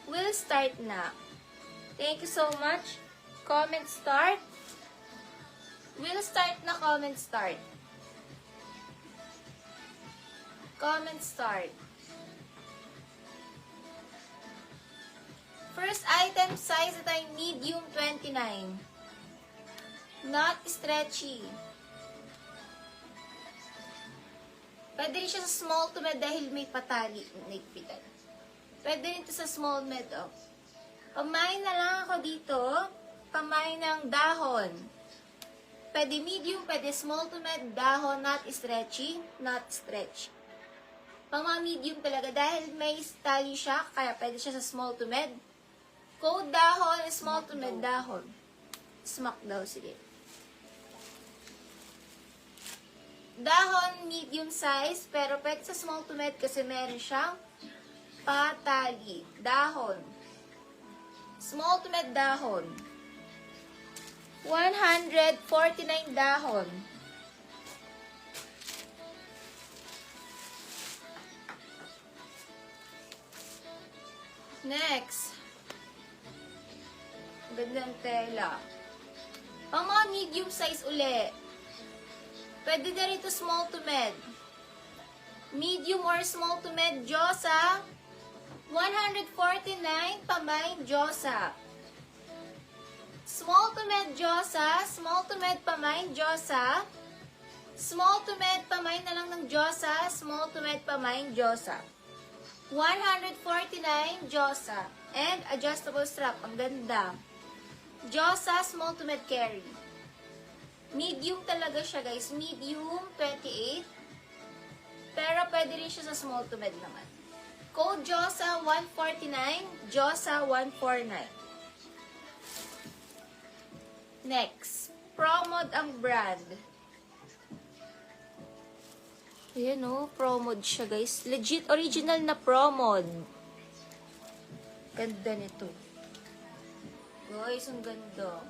We'll start na. Thank you so much. Comment start. We'll start na, comment start. Comment start. First item size at ay medium 29. Not stretchy. Pwede rin siya sa small to med dahil may patali. Naigpitan. Pwede rin ito sa small med. Oh. Pamain na lang ako dito. Pamain ng dahon. Pwede medium, pwede small to med, dahon, not stretchy, not stretch. Pang mga medium talaga dahil may tali siya, kaya pwede siya sa small to med. Code dahon, small to med dahon. Smack daw, sige. Dahon, medium size, pero pwede sa small to med kasi meron siyang patali. Dahon. Small to med dahon. 149 dahon. Next. Gandang tela. Pang mga medium size uli. Pwede na rito small to med. Medium or small to med, Diyosa. 149, pamay, Diyosa. Small to med, Diyosa. Small to med, pamay, Diyosa. Small to med, pamay na lang ng Diyosa. Small to med, pamay, Diyosa. 149, Diyosa. And adjustable strap. Ang ganda. Diyosa, small to med carry. Medium talaga siya, guys. Medium, 28. Pero pwede rin siya sa small to med naman. Code Diyosa 149, Diyosa 149. Next, Promod ang brand. Ayan o, Promod siya, guys. Legit, original na Promod. Ganda nito. Guys, ang ganda.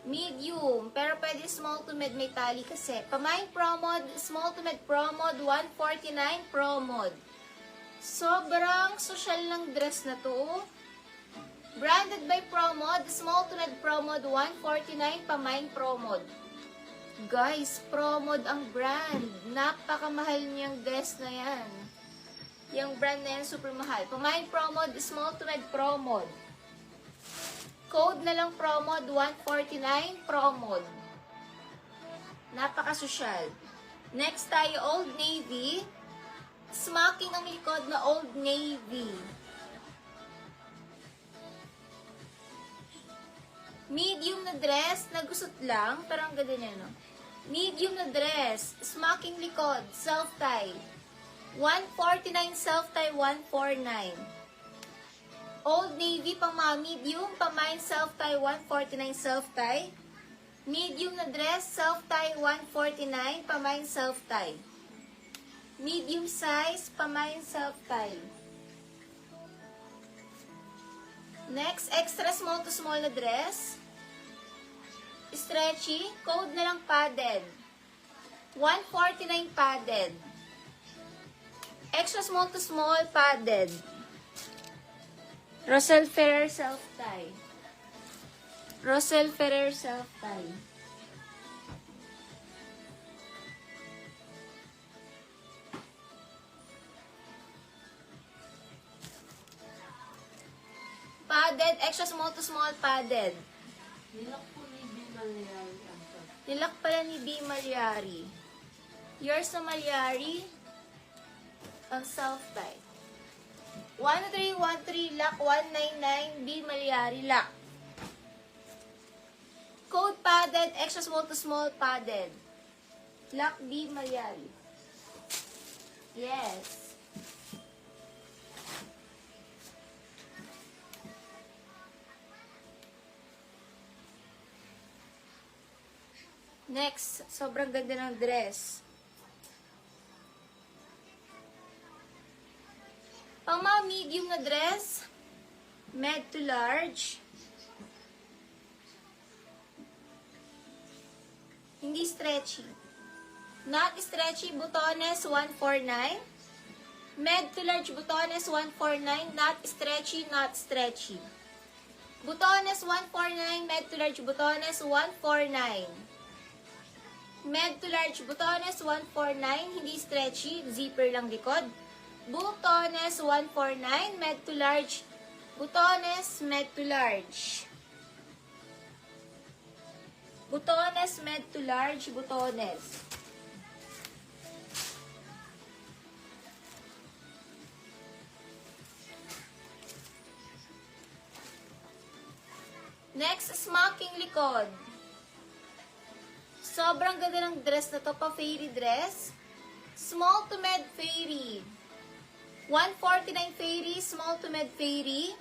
Medium, pero pwede small to med, may tali kasi. Pamain Promod, small to med Promod, 149 Promod. Sobrang social ng dress na to. Branded by Promod, small to med Promod, 149 pamain Promod. Guys, Promod ang brand. Napakamahal niyang dress na yan. Yung brand na yan, super mahal. Pamain Promod, small to med Promod. Code na lang Promod, 149 Promod. Napaka-social. Next tayo, Old Navy. Smocking ang likod na Old Navy. Medium na dress, nagusot lang, pero ang ganda niya, no? Medium na dress, smocking likod, self-tie. 149 self-tie, 149. Old Navy, pang mga medium, pamain self-tie, 149 self-tie. Medium na dress, self-tie, 149, pamain self-tie. Medium size, pamain self-tie. Next, extra small to small na dress. Stretchy, code na lang padded. 149 padded. Extra small to small padded. Russell Ferrer self-tie. Russell Ferrer self-tie. Padded, extra small to small padded. Nilak po ni B. Malyari ang top. Nilak pala ni B. Malyari. Yours na Malyari. Ang self-tie. 1313 lock 199 B. Malyari lock. Code padded, extra small to small padded. Lock B. Malyari. Yes. Next, sobrang ganda ng dress. Pang mga medium na dress, med to large. Hindi stretchy. Not stretchy, butones, 149. Med to large butones 149, not stretchy, not stretchy. Butones 149, med to large butones 149. Med to large butones 149, hindi stretchy, zipper lang likod. Butones 149, med to large, butones, med to large. Butones, med to large, butones. Next, smocking likod. Sobrang ganda ng dress na to, pa fairy dress. Small to med fairy. 149 fairy, small to med fairy.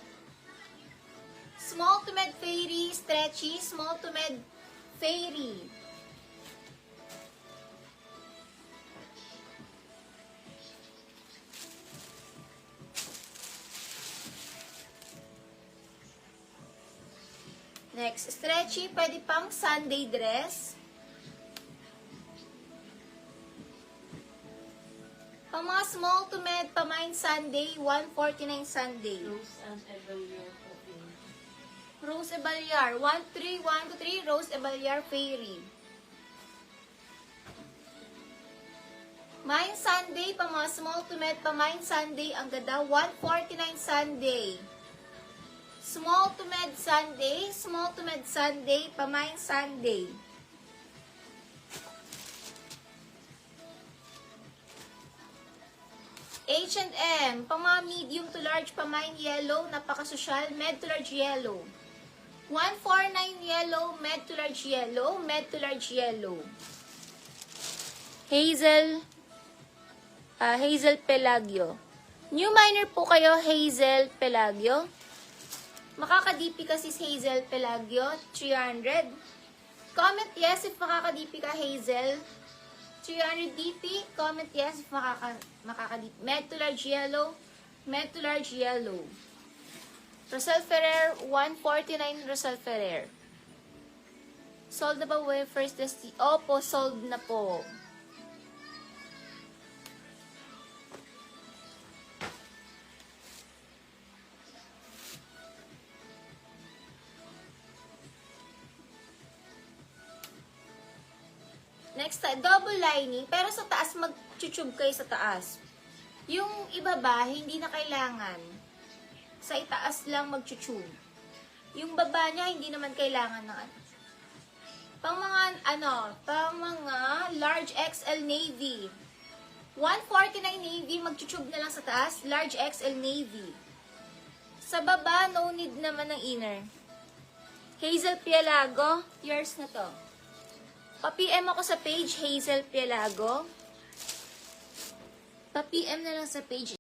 Small to med fairy, stretchy, small to med fairy. Next, stretchy, pwede pang Sunday dress. Pang mga small to med, pamain Sunday, 149 Sunday. Rose and Evelier Coffee. Rose Ebalyar, 13123, Rose Ebalyar Fairy. Mine Sunday, pang mga small to med, pamain Sunday, ang ganda, 149 Sunday. Small to med Sunday, small to med Sunday, pamain Sunday. H&M, pang mga medium to large, pamain yellow, napakasosyal, med to large yellow. 149 yellow, med to large yellow, med to large yellow. Hazel Pelagio. New minor po kayo, Hazel Pelagio. Makaka-DP kasi si Hazel Pelagio, 300. Comment yes if makaka-DP ka, Hazel. 300 DP, comment yes if makaka-DP. Med to large yellow, med to large yellow. Rosel Ferrer, 149 Rosel Ferrer. Sold na ba first desti? Opo, sold na po. Next, double lining, pero sa taas mag-tube kayo sa taas. Yung ibaba, hindi na kailangan. Sa itaas lang mag-tube. Yung baba niya, hindi naman kailangan na pang mga large XL navy. 149 navy, mag-tube na lang sa taas, large XL navy. Sa baba, no need naman ng inner. Hazel Pielago, yours na to. Pa-PM ako sa page, Hazel Pielago. Pa-PM na lang sa page.